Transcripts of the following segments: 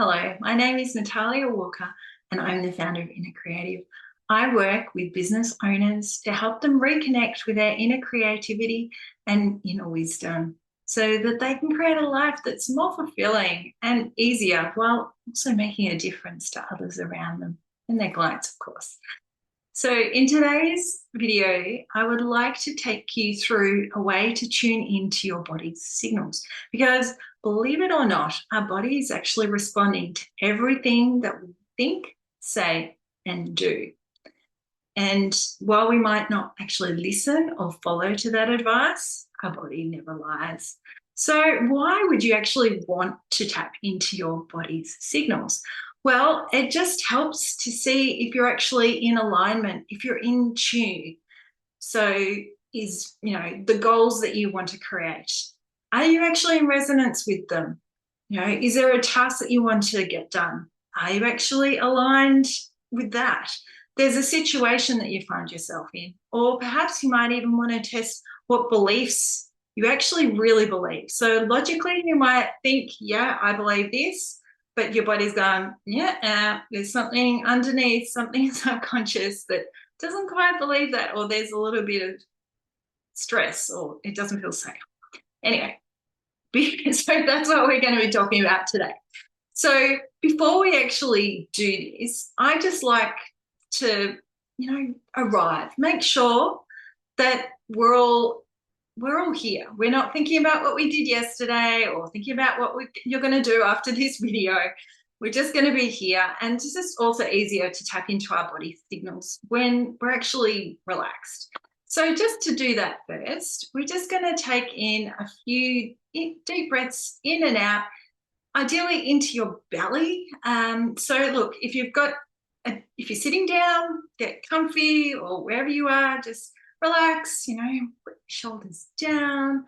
Hello, my name is Natalia Walker and I'm the founder of Inner Creative. I work with business owners to help them reconnect with their inner creativity and inner wisdom so that they can create a life that's more fulfilling and easier while also making a difference to others around them and their clients, of course. So in today's video, I would like to take you through a way to tune into your body's signals because believe it or not, our body is actually responding to everything that we think, say, and do. And while we might not actually listen or follow to that advice, our body never lies. So why would you actually want to tap into your body's signals? Well, it just helps to see if you're actually in alignment, if you're in tune. So is, the goals that you want to create, are you actually in resonance with them? Is there a task that you want to get done? Are you actually aligned with that? There's a situation that you find yourself in, or perhaps you might even want to test what beliefs you actually really believe. So logically, you might think, yeah, I believe this, but your body's going, yeah, there's something underneath, something subconscious that doesn't quite believe that, or there's a little bit of stress, or it doesn't feel safe. Anyway, so that's what we're going to be talking about today. So before we actually do this, I just like to, arrive, make sure that we're all here. We're not thinking about what we did yesterday or thinking about what you're going to do after this video. We're just going to be here, and it's just also easier to tap into our body signals when we're actually relaxed. So just to do that first, we're just going to take in a few deep breaths in and out, ideally into your belly. So look, if you're sitting down, get comfy, or wherever you are, just relax, put your shoulders down,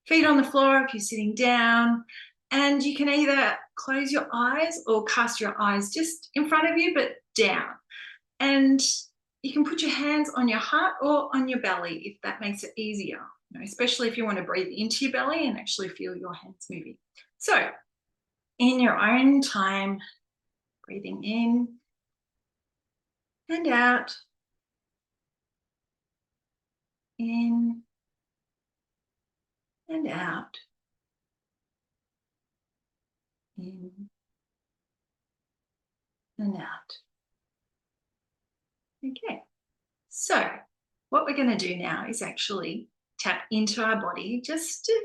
feet on the floor if you're sitting down, and you can either close your eyes or cast your eyes just in front of you, but down. And you can put your hands on your heart or on your belly if that makes it easier, especially if you want to breathe into your belly and actually feel your hands moving. So in your own time, breathing in and out, in and out, in and out. Okay, so what we're going to do now is actually tap into our body just to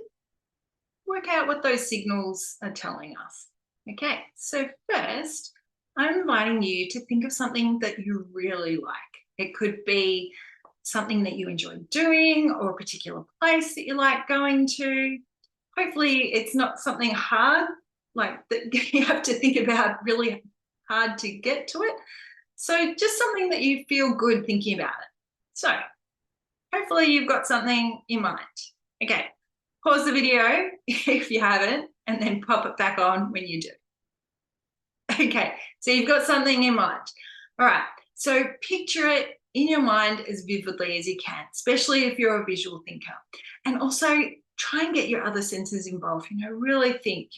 work out what those signals are telling us. Okay, so first, I'm inviting you to think of something that you really like. It could be something that you enjoy doing or a particular place that you like going to. Hopefully it's not something hard, like that you have to think about really hard to get to it. So just something that you feel good thinking about it. So hopefully you've got something in mind. Okay, pause the video if you haven't, and then pop it back on when you do. Okay, so you've got something in mind. All right, so picture it in your mind as vividly as you can, especially if you're a visual thinker. And also try and get your other senses involved, really think,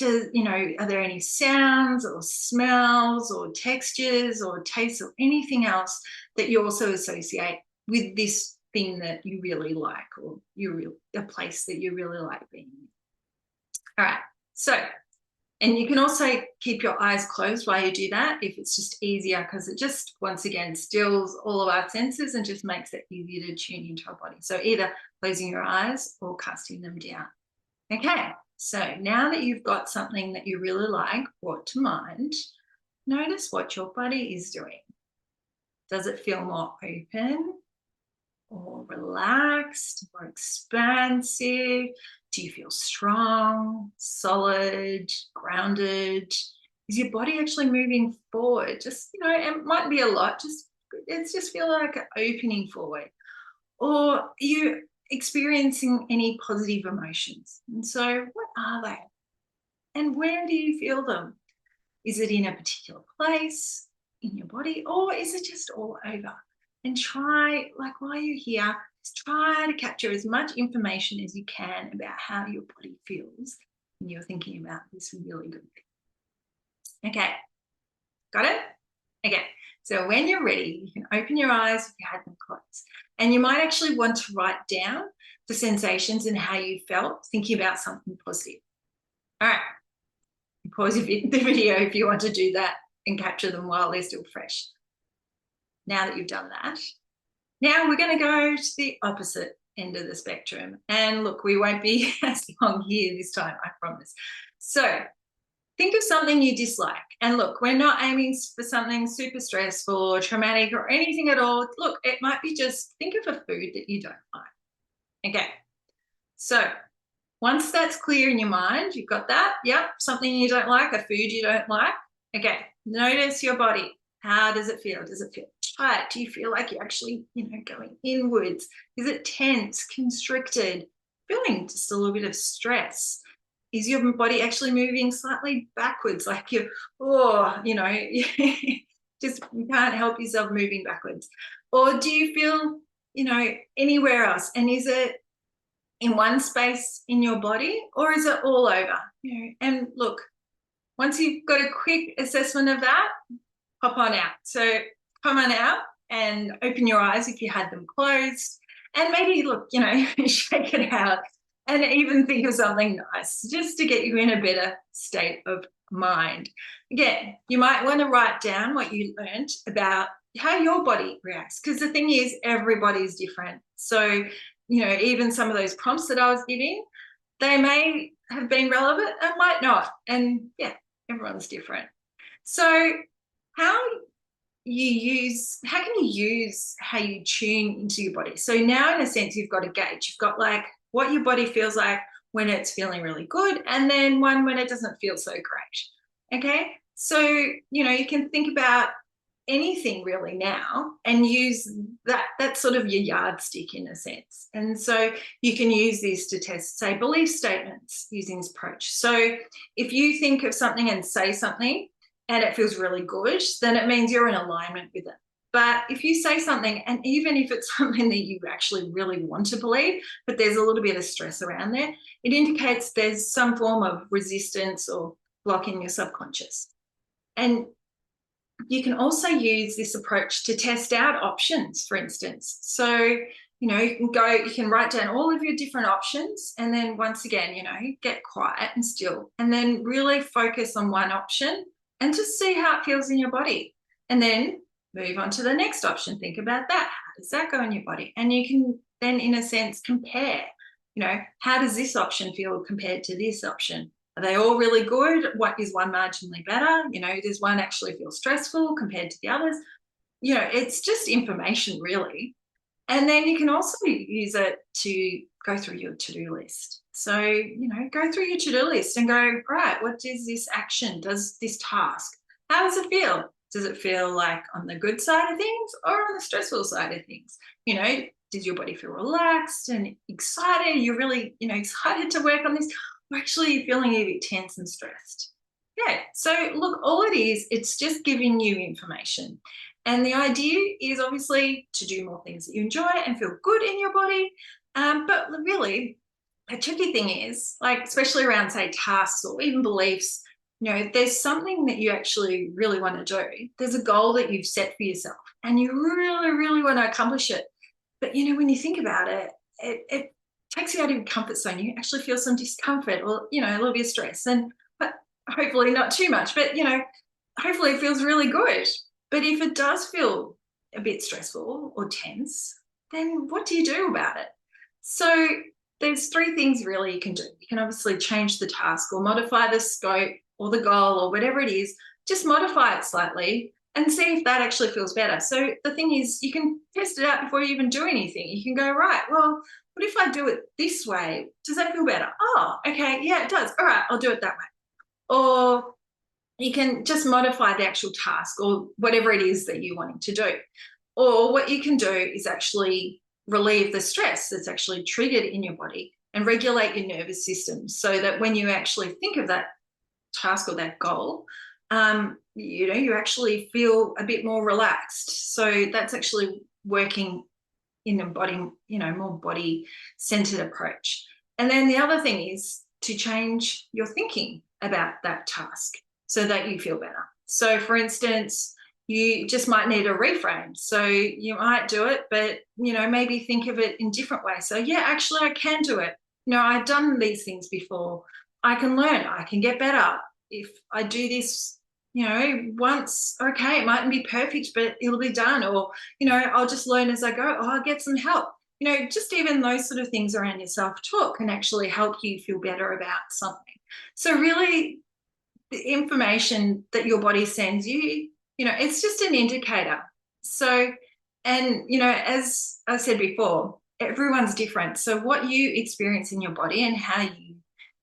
are there any sounds or smells or textures or tastes or anything else that you also associate with this thing that you really like, or a place that you really like being in. All right, so, and you can also keep your eyes closed while you do that if it's just easier, because it just, once again, stills all of our senses and just makes it easier to tune into our body. So either closing your eyes or casting them down. Okay, so now that you've got something that you really like brought to mind, notice what your body is doing. Does it feel more open or relaxed or expansive? Do you feel strong, solid, grounded? Is your body actually moving forward? Just, it might be a lot, it's just feel like an opening forward. Or are you experiencing any positive emotions? And so what are they? And where do you feel them? Is it in a particular place in your body, or is it just all over? And try, like while you're here, just try to capture as much information as you can about how your body feels when you're thinking about this really good thing. Okay, got it? Okay, so when you're ready, you can open your eyes if you had them closed. And you might actually want to write down the sensations and how you felt thinking about something positive. All right, pause the video if you want to do that and capture them while they're still fresh. Now that you've done that, now we're going to go to the opposite end of the spectrum. And look, we won't be as long here this time, I promise. So think of something you dislike. And look, we're not aiming for something super stressful or traumatic or anything at all. Look, it might be just think of a food that you don't like. Okay, so once that's clear in your mind, you've got that. Yep, something you don't like, a food you don't like. Okay, notice your body. How does it feel? Does it feel tight? Do you feel like you're actually, going inwards? Is it tense, constricted, feeling just a little bit of stress? Is your body actually moving slightly backwards? Like you just you can't help yourself moving backwards. Or do you feel, anywhere else? And is it in one space in your body or is it all over? And look, once you've got a quick assessment of that, hop on out. So come on out and open your eyes if you had them closed. And maybe look, shake it out and even think of something nice just to get you in a better state of mind. Again, you might want to write down what you learned about how your body reacts, because the thing is, everybody's different. So, even some of those prompts that I was giving, they may have been relevant and might not. And yeah, everyone's different. So how can you use how you tune into your body? So now, in a sense, you've got a gauge. You've got like what your body feels like when it's feeling really good, and then one when it doesn't feel so great. Okay, so you can think about anything really now and use that's sort of your yardstick in a sense. And so you can use this to test, say, belief statements using this approach. So if you think of something and say something and it feels really good, then it means you're in alignment with it. But if you say something, and even if it's something that you actually really want to believe, but there's a little bit of stress around there, it indicates there's some form of resistance or block in your subconscious. And you can also use this approach to test out options, for instance. So, you can write down all of your different options, and then once again, get quiet and still, and then really focus on one option and just see how it feels in your body. And then move on to the next option. Think about that. How does that go in your body? And you can then, in a sense, compare, how does this option feel compared to this option? Are they all really good? What is one marginally better? Does one actually feel stressful compared to the others? It's just information, really. And then you can also use it to go through your to-do list. So, go through your to-do list and go, right, what is this action? Does this task? How does it feel? Does it feel like on the good side of things or on the stressful side of things? Does your body feel relaxed and excited? You're really, excited to work on this? Or actually feeling a bit tense and stressed? Yeah, so look, all it is, it's just giving you information. And the idea is obviously to do more things that you enjoy and feel good in your body. But really, the tricky thing is, like, especially around, say, tasks or even beliefs, there's something that you actually really want to do. There's a goal that you've set for yourself and you really, really want to accomplish it. But, when you think about it, it takes you out of your comfort zone. You actually feel some discomfort or, a little bit of stress, but hopefully not too much, but, hopefully it feels really good. But if it does feel a bit stressful or tense, then what do you do about it? So there's three things really you can do. You can obviously change the task or modify the scope or the goal or whatever it is, just modify it slightly and see if that actually feels better. So the thing is, you can test it out before you even do anything. You can go, right, well, what if I do it this way? Does that feel better? Oh, okay, yeah, it does. All right, I'll do it that way. Or you can just modify the actual task or whatever it is that you're wanting to do. Or what you can do is actually relieve the stress that's actually triggered in your body and regulate your nervous system so that when you actually think of that task or that goal, you actually feel a bit more relaxed. So that's actually working in a body, more body-centered approach. And then the other thing is to change your thinking about that task. so that you feel better. So for instance, you just might need a reframe. So you might do it, but, maybe think of it in different ways. So yeah, actually I can do it. I've done these things before. I can learn, I can get better. If I do this, once, okay, it mightn't be perfect, but it'll be done. Or, I'll just learn as I go. Oh, I'll get some help. Just even those sort of things around your self-talk can actually help you feel better about something. So really, the information that your body sends you, it's just an indicator. So, and, as I said before, everyone's different. So what you experience in your body and how you,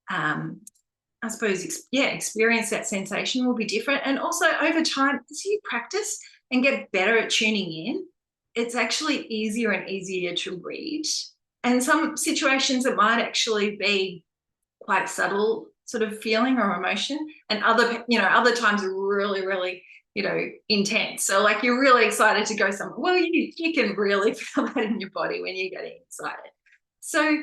I suppose, experience that sensation will be different. And also over time, as you practice and get better at tuning in, it's actually easier and easier to read. And some situations it might actually be quite subtle sort of feeling or emotion, and other times are really, really, intense. So like you're really excited to go somewhere. Well, you can really feel that in your body when you're getting excited. So,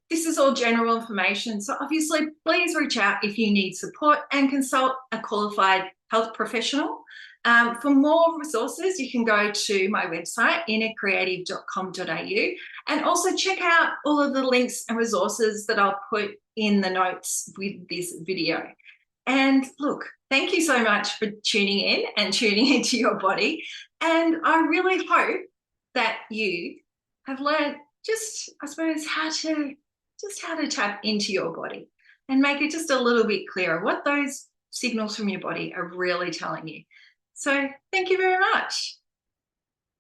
this is all general information. So obviously, please reach out if you need support and consult a qualified health professional. For more resources, you can go to my website, innercreative.com.au, and also check out all of the links and resources that I'll put in the notes with this video. And look, thank you so much for tuning in and tuning into your body. And I really hope that you have learned I suppose, how to tap into your body and make it just a little bit clearer what those signals from your body are really telling you. So thank you very much.